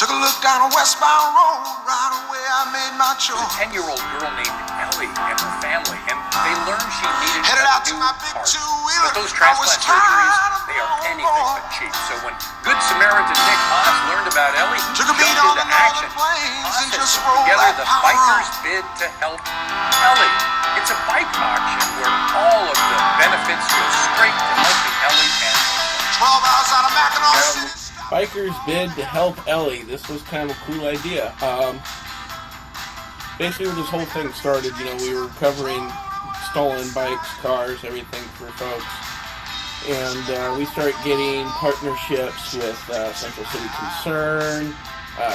Took a look down a westbound road, right away I made my choice. A 10-year-old girl named Ellie and her family, and they learned she needed Headed out to new my big heart. two-wheeler. But those transplant surgeries, they are anything but cheap. So when Good Samaritan Nick Haas learned about Ellie, he Took a beat jumped on into the northern action. plains Haas and has just put rolled together that the power Bikers on. Bid to Help Ellie. It's a bike auction where all of the benefits go straight to helping Ellie and 12 hours out of Mackinac City. Bikers Bid to Help Ellie. This was kind of a cool idea. Basically, when this whole thing started, we were recovering stolen bikes, cars, everything for folks. And we started getting partnerships with Central City Concern,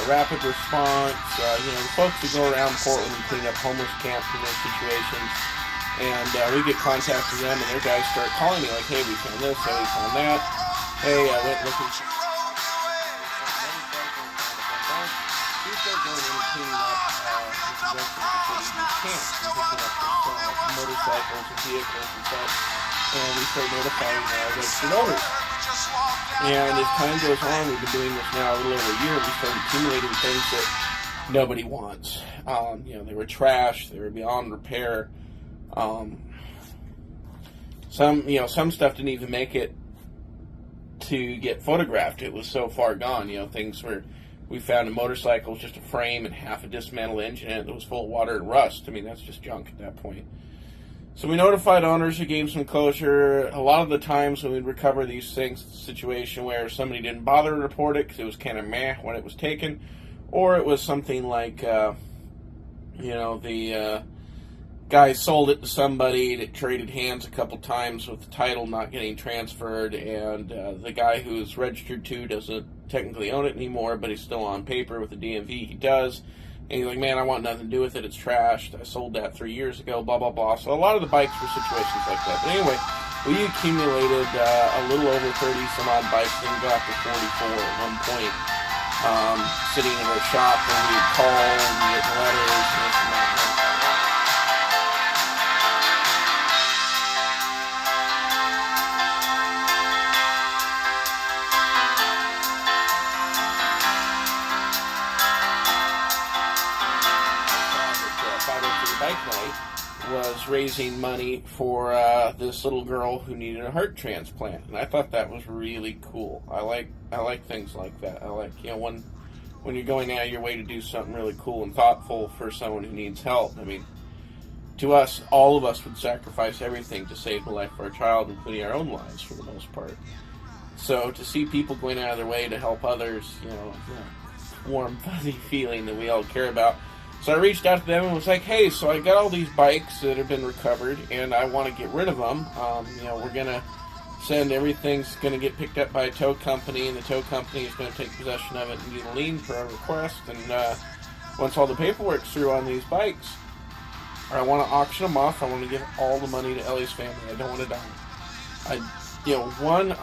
Rapid Response, the folks who go around Portland and clean up homeless camps in those situations. And we get contact with them, and their guys start calling me like, hey, we found this, hey, we found that. Hey, I went looking for... We start going in and cleaning up camps and picking up motorcycles and vehicles and such. And we start notifying registered owners. And as time goes on, we've been doing this now a little over a year, we start accumulating things that nobody wants. They were trash, they were beyond repair. Some stuff didn't even make it to get photographed. It was so far gone. Things where we found a motorcycle with just a frame and half a dismantled engine in it that was full of water and rust. I mean, that's just junk at that point. So we notified owners who gave some closure. A lot of the times when we'd recover these things, it's a situation where somebody didn't bother to report it because it was kind of meh when it was taken, or it was something like, the guy sold it to somebody that traded hands a couple times with the title not getting transferred, and the guy who's registered to doesn't technically own it anymore, but he's still on paper with the DMV. He does. And he's like, man, I want nothing to do with it. It's trashed. I sold that 3 years ago, blah, blah, blah. So a lot of the bikes were situations like that. But anyway, we accumulated a little over 30-some-odd bikes, then got to 44 at one point, sitting in our shop, and we'd call and get letters and this and that. Bike Night was raising money for this little girl who needed a heart transplant, and I thought that was really cool. I like things like that. I like when you're going out of your way to do something really cool and thoughtful for someone who needs help. I mean, to us, all of us would sacrifice everything to save the life of our child, including our own lives for the most part. So to see people going out of their way to help others, warm, fuzzy feeling that we all care about. So I reached out to them and was like, hey, so I got all these bikes that have been recovered, and I want to get rid of them. We're going to send everything's going to get picked up by a tow company, and the tow company is going to take possession of it and get a lien for our request. And once all the paperwork's through on these bikes, I want to auction them off. I want to give all the money to Ellie's family. I don't want to die. I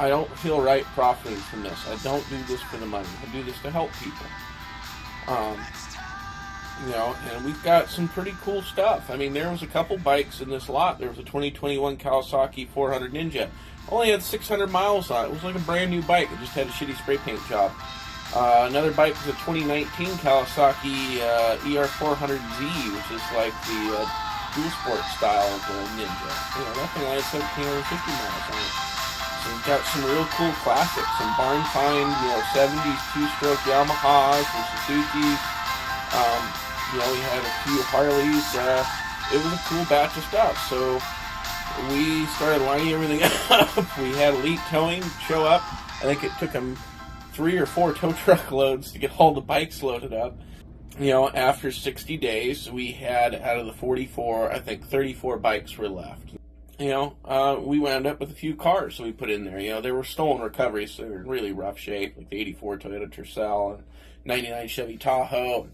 don't feel right profiting from this. I don't do this for the money. I do this to help people. And we've got some pretty cool stuff. I mean, there was a couple bikes in this lot. There was a 2021 Kawasaki 400 Ninja. Only had 600 miles on it. It was like a brand new bike. It just had a shitty spray paint job. Another bike was a 2019 Kawasaki ER400Z, which is like the dual sport style of the Ninja. That thing only had 1,750 miles on it. So we've got some real cool classics, some barn find, 70s two-stroke Yamahas and Suzukis. We had a few Harleys. It was a cool batch of stuff. So we started lining everything up. We had Elite Towing show up. I think it took them 3 or 4 tow truck loads to get all the bikes loaded up. After 60 days, we had, out of the 44, I think 34 bikes were left. We wound up with a few cars that we put in there. They were stolen recoveries, so they were in really rough shape, like the 84 Toyota Tercel and 99 Chevy Tahoe.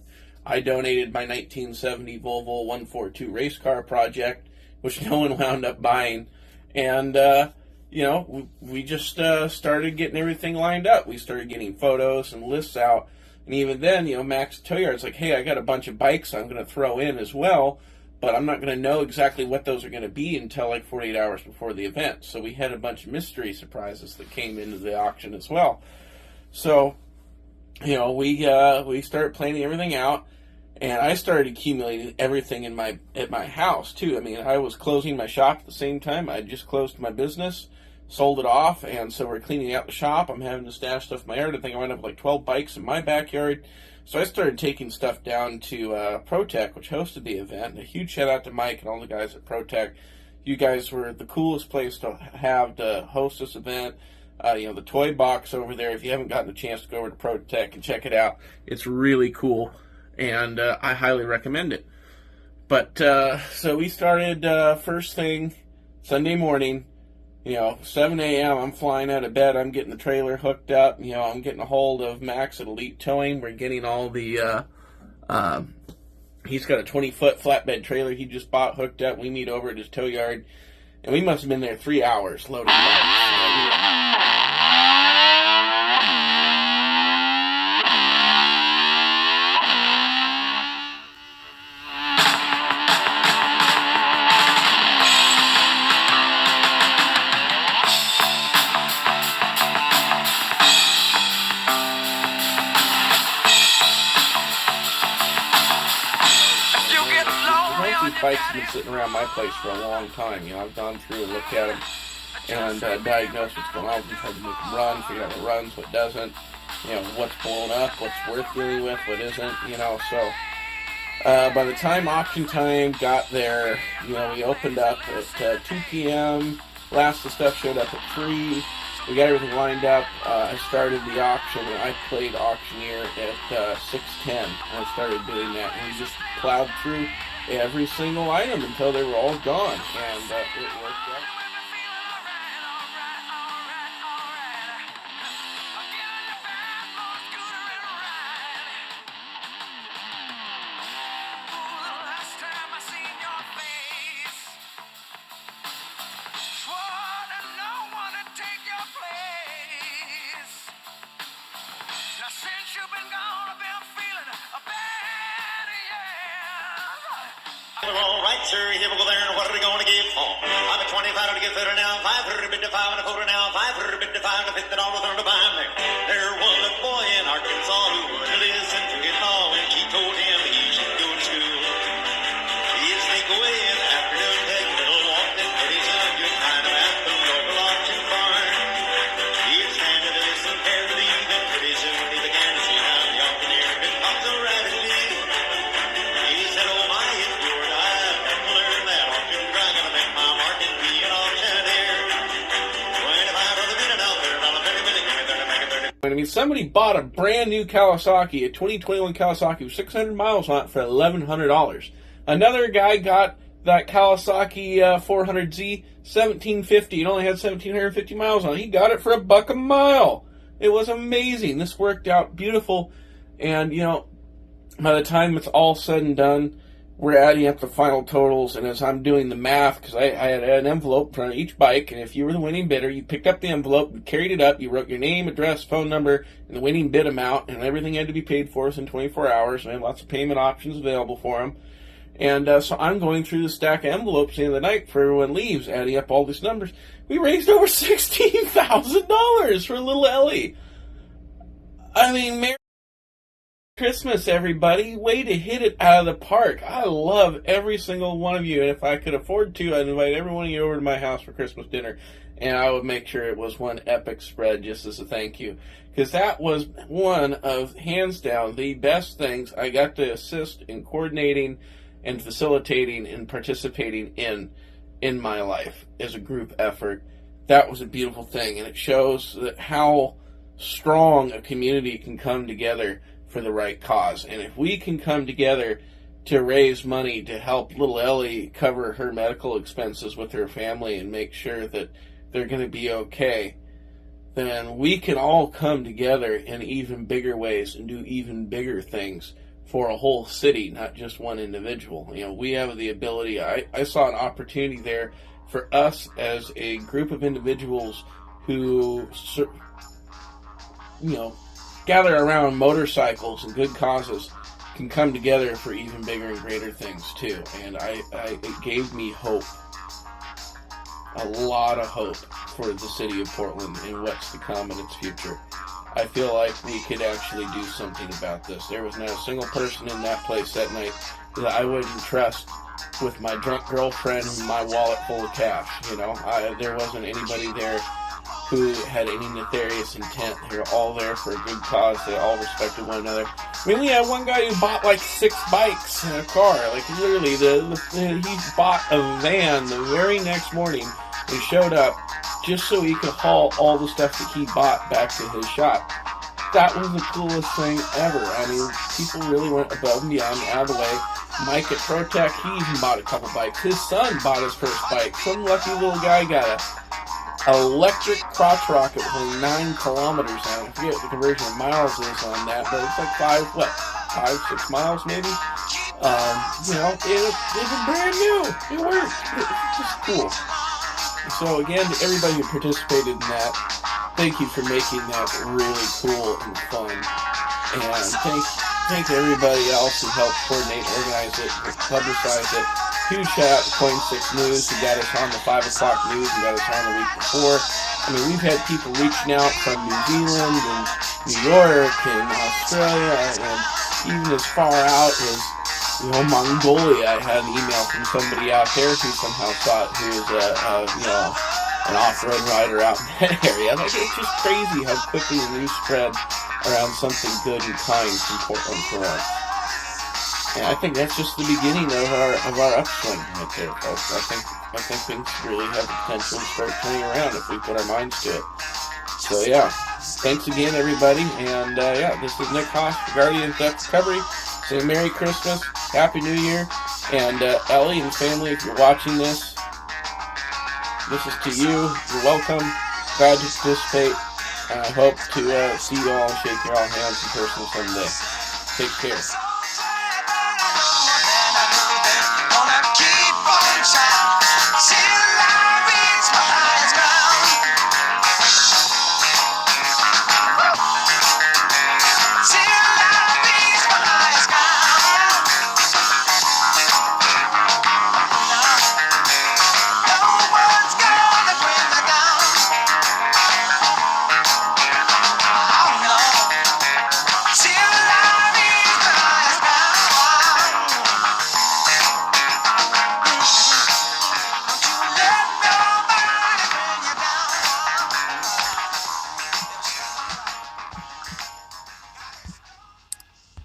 I donated my 1970 Volvo 142 race car project, which no one wound up buying. And, we just started getting everything lined up. We started getting photos and lists out. And even then, Max Towyard's like, hey, I got a bunch of bikes I'm going to throw in as well, but I'm not going to know exactly what those are going to be until like 48 hours before the event. So we had a bunch of mystery surprises that came into the auction as well. So we started planning everything out, and I started accumulating everything at my house too. I mean, I was closing my shop at the same time. I just closed my business, sold it off, and so we're cleaning out the shop. I'm having to stash stuff in my yard. I think I went up with like 12 bikes in my backyard. So I started taking stuff down to ProTech, which hosted the event. And a huge shout out to Mike and all the guys at ProTech. You guys were the coolest place to have to host this event. The toy box over there, if you haven't gotten a chance to go over to ProTech and check it out, it's really cool, and I highly recommend it. But, so we started first thing Sunday morning, 7 a.m., I'm flying out of bed, I'm getting the trailer hooked up, I'm getting a hold of Max at Elite Towing, we're getting all the, he's got a 20-foot flatbed trailer he just bought hooked up, we meet over at his tow yard, and we must have been there 3 hours loading bikes. These bikes have been sitting around my place for a long time. I've gone through and looked at them and diagnosed what's going on with them, tried to make them run, figure out what runs, what doesn't, what's blown up, what's worth dealing with, what isn't, so by the time auction time got there, we opened up at 2 p.m., last of the stuff showed up at 3, we got everything lined up, I started the auction, and I played auctioneer at 6:10, I started doing that, and we just plowed through every single item until they were all gone, and it worked out. All right, sir, here we go there, and what are we going to give for? I'm at 25 to get better now, 500 bid to 5 and a quarter now, 500 bid to 5 and a $50 to buy him there. There was a boy in Arkansas who would listen to it all, and she told him he should go to school. He'd sneak away in the afternoon, take a little walk, then pretty soon you'd find him at the local auction barn. He'd stand and listen carefully, then pretty soon he began to see how the auctioneer could talk so rapidly. He said, oh my, if you're I mean, somebody bought a brand new Kawasaki, a 2021 Kawasaki with 600 miles on it for $1,100. Another guy got that Kawasaki 400Z, $1,750. It only had 1,750 miles on it. He got it for $1 a mile. It was amazing. This worked out beautiful. And, by the time it's all said and done, we're adding up the final totals, and as I'm doing the math, because I had an envelope for each bike, and if you were the winning bidder, you picked up the envelope, you carried it up, you wrote your name, address, phone number, and the winning bid amount, and everything had to be paid for us in 24 hours, and I had lots of payment options available for them. And so I'm going through the stack of envelopes at the end of the night for everyone leaves, adding up all these numbers. We raised over $16,000 for little Ellie. I mean, Merry Christmas, everybody. Way to hit it out of the park. I love every single one of you, and if I could afford to, I'd invite every one of you over to my house for Christmas dinner, and I would make sure it was one epic spread just as a thank you, because that was one of, hands down, the best things I got to assist in coordinating and facilitating and participating in my life as a group effort. That was a beautiful thing, and it shows that how strong a community can come together for the right cause. And if we can come together to raise money to help little Ellie cover her medical expenses with her family and make sure that they're going to be okay, then we can all come together in even bigger ways and do even bigger things for a whole city, not just one individual. We have the ability, I saw an opportunity there for us as a group of individuals who, gather around motorcycles and good causes, can come together for even bigger and greater things too. And it gave me hope, a lot of hope for the city of Portland and what's to come in its future. I feel like we could actually do something about this. There was not a single person in that place that night that I wouldn't trust with my drunk girlfriend and my wallet full of cash. There wasn't anybody there who had any nefarious intent. They were all there for a good cause. They all respected one another. I mean, we had one guy who bought like 6 bikes in a car. Like, literally, he bought a van the very next morning and showed up just so he could haul all the stuff that he bought back to his shop. That was the coolest thing ever. I mean, people really went above and beyond, out of the way. Mike at ProTech, he even bought a couple bikes. His son bought his first bike. Some lucky little guy got a electric crotch rocket with only 9 kilometers on it. I forget what the conversion of miles is on that, but it's like 5, 6 miles maybe? It was brand new. It worked. It's just cool. So again, to everybody who participated in that, thank you for making that really cool and fun. And thank everybody else who helped coordinate, organize it, publicize it. Huge shout out to Coin 6 News, who got us on the 5 o'clock news, who got us on the week before. I mean, we've had people reaching out from New Zealand and New York and Australia and even as far out as, Mongolia. I had an email from somebody out there who somehow thought he was an off-road rider out in that area. Like, it's just crazy how quickly the news spread around something good and kind from Portland for us. And I think that's just the beginning of our upswing right there, folks. I think things really have the potential to start turning around if we put our minds to it. So yeah, thanks again, everybody. And this is Nick Haas, Guardian of Death Recovery. Say Merry Christmas, Happy New Year, and Ellie and family, if you're watching this is to you. You're welcome. Glad to participate. I hope to see you all and shake your all hands in person someday. Take care.